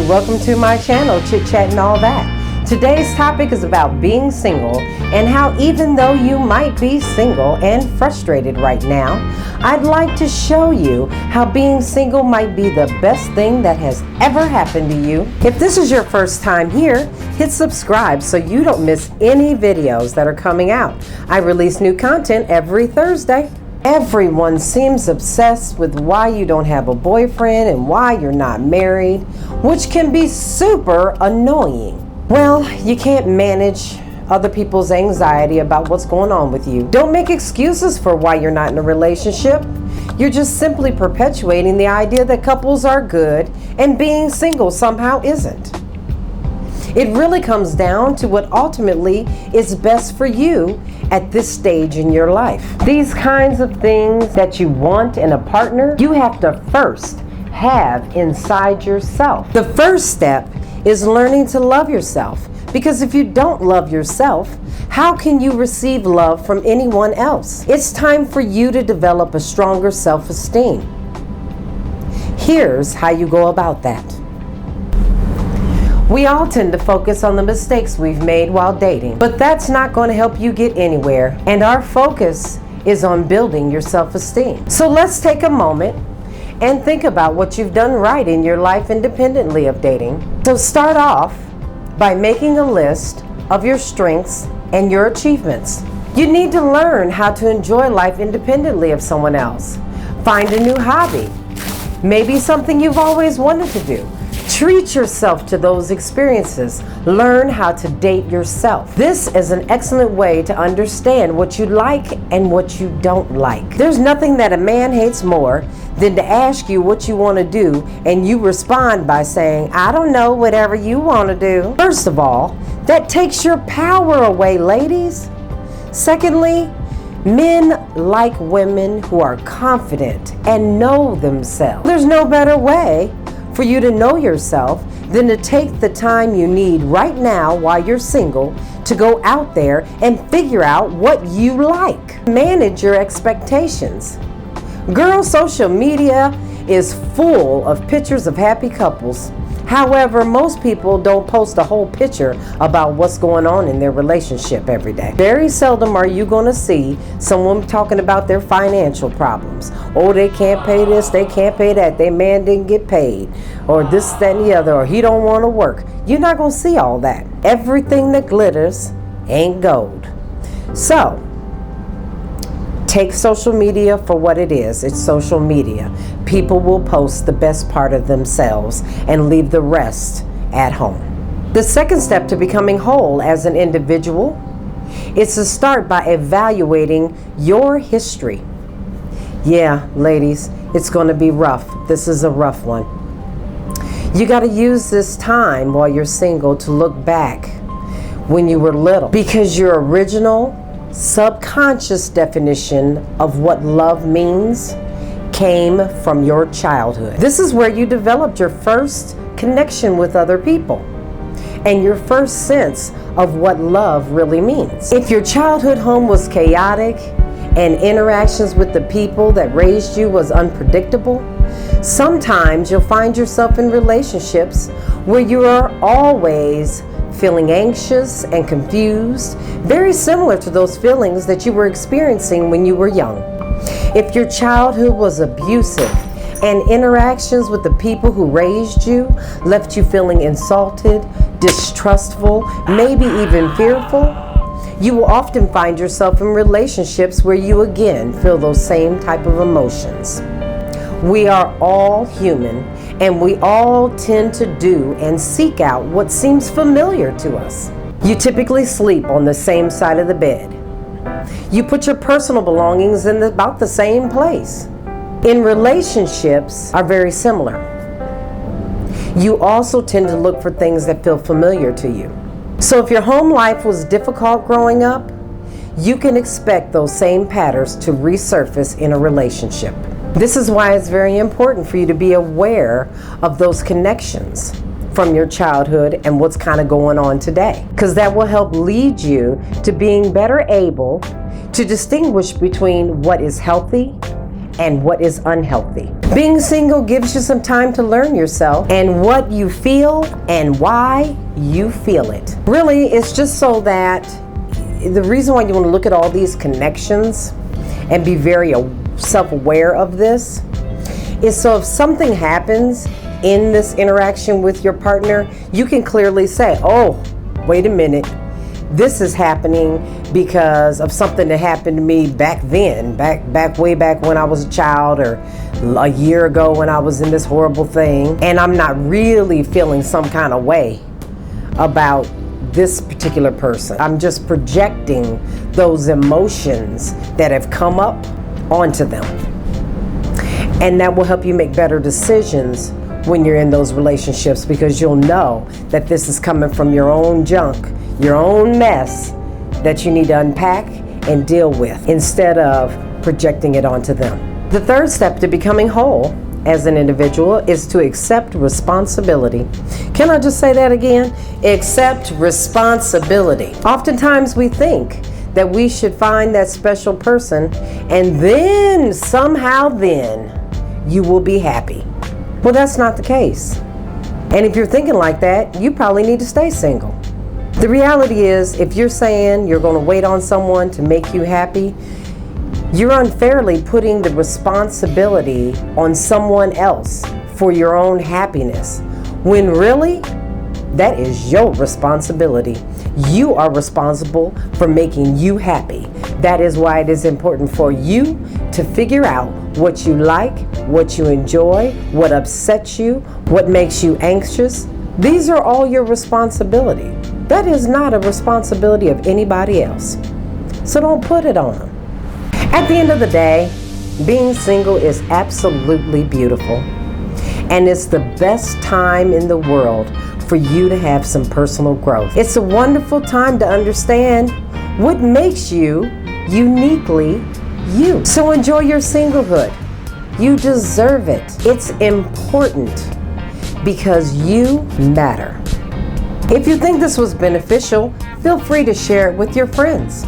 and welcome to my channel, Chit Chat and All That. Today's topic is about being single and how even though you might be single and frustrated right now, I'd like to show you how being single might be the best thing that has ever happened to you. If this is your first time here, hit subscribe so you don't miss any videos that are coming out. I release new content every Thursday. Everyone seems obsessed with why you don't have a boyfriend and why you're not married, which can be super annoying. Well, you can't manage other people's anxiety about what's going on with you. Don't make excuses for why you're not in a relationship. You're just simply perpetuating the idea that couples are good and being single somehow isn't. It really comes down to what ultimately is best for you at this stage in your life. These kinds of things that you want in a partner, you have to first have inside yourself. The first step is learning to love yourself, because if you don't love yourself, how can you receive love from anyone else? It's time for you to develop a stronger self-esteem. Here's how you go about that. We all tend to focus on the mistakes we've made while dating, but that's not going to help you get anywhere, and our focus is on building your self-esteem. So let's take a moment and think about what you've done right in your life independently of dating. So start off by making a list of your strengths and your achievements. You need to learn how to enjoy life independently of someone else. Find a new hobby, maybe something you've always wanted to do. Treat yourself to those experiences. Learn how to date yourself. This is an excellent way to understand what you like and what you don't like. There's nothing that a man hates more than to ask you what you want to do and you respond by saying, I don't know, whatever you want to do. First of all, that takes your power away, ladies. Secondly, men like women who are confident and know themselves. There's no better way for you to know yourself than to take the time you need right now while you're single to go out there and figure out what you like. Manage your expectations. Girl, social media is full of pictures of happy couples. However, most people don't post a whole picture about what's going on in their relationship every day. Very seldom are you going to see someone talking about their financial problems. Oh, they can't pay this, they can't pay that, their man didn't get paid, or this, that, and the other, or he don't want to work. You're not going to see all that. Everything that glitters ain't gold. So, take social media for what it is. It's social media. People will post the best part of themselves and leave the rest at home. The second step to becoming whole as an individual is to start by evaluating your history. Yeah, ladies, it's going to be rough. This is a rough one. You got to use this time while you're single to look back when you were little, because your original subconscious definition of what love means came from your childhood. This is where you developed your first connection with other people and your first sense of what love really means. If your childhood home was chaotic and interactions with the people that raised you was unpredictable, sometimes you'll find yourself in relationships where you are always feeling anxious and confused, very similar to those feelings that you were experiencing when you were young. If your childhood was abusive and interactions with the people who raised you left you feeling insulted, distrustful, maybe even fearful, you will often find yourself in relationships where you again feel those same type of emotions. We are all human, and we all tend to do and seek out what seems familiar to us. You typically sleep on the same side of the bed. You put your personal belongings in about the same place. In relationships are very similar. You also tend to look for things that feel familiar to you. So if your home life was difficult growing up, you can expect those same patterns to resurface in a relationship. This is why it's very important for you to be aware of those connections from your childhood and what's kind of going on today, because that will help lead you to being better able to distinguish between what is healthy and what is unhealthy. Being single gives you some time to learn yourself and what you feel and why you feel it. Really, it's just so that the reason why you want to look at all these connections and be very self-aware of this is so if something happens in this interaction with your partner, you can clearly say, oh, wait a minute, this is happening because of something that happened to me back then, way back when I was a child, or a year ago when I was in this horrible thing, and I'm not really feeling some kind of way about this particular person. I'm just projecting those emotions that have come up onto them. And that will help you make better decisions when you're in those relationships, because you'll know that this is coming from your own junk, your own mess that you need to unpack and deal with instead of projecting it onto them. The third step to becoming whole as an individual is to accept responsibility. Can I just say that again? Accept responsibility. Oftentimes we think that we should find that special person and then somehow then you will be happy. Well, that's not the case. And if you're thinking like that, you probably need to stay single. The reality is, if you're saying you're going to wait on someone to make you happy, you're unfairly putting the responsibility on someone else for your own happiness, when really, that is your responsibility. You are responsible for making you happy. That is why it is important for you to figure out what you like, what you enjoy, what upsets you, what makes you anxious. These are all your responsibility. That is not a responsibility of anybody else. So don't put it on them. At the end of the day, being single is absolutely beautiful. And it's the best time in the world for you to have some personal growth. It's a wonderful time to understand what makes you uniquely you. So enjoy your singlehood. You deserve it. It's important because you matter. If you think this was beneficial, feel free to share it with your friends.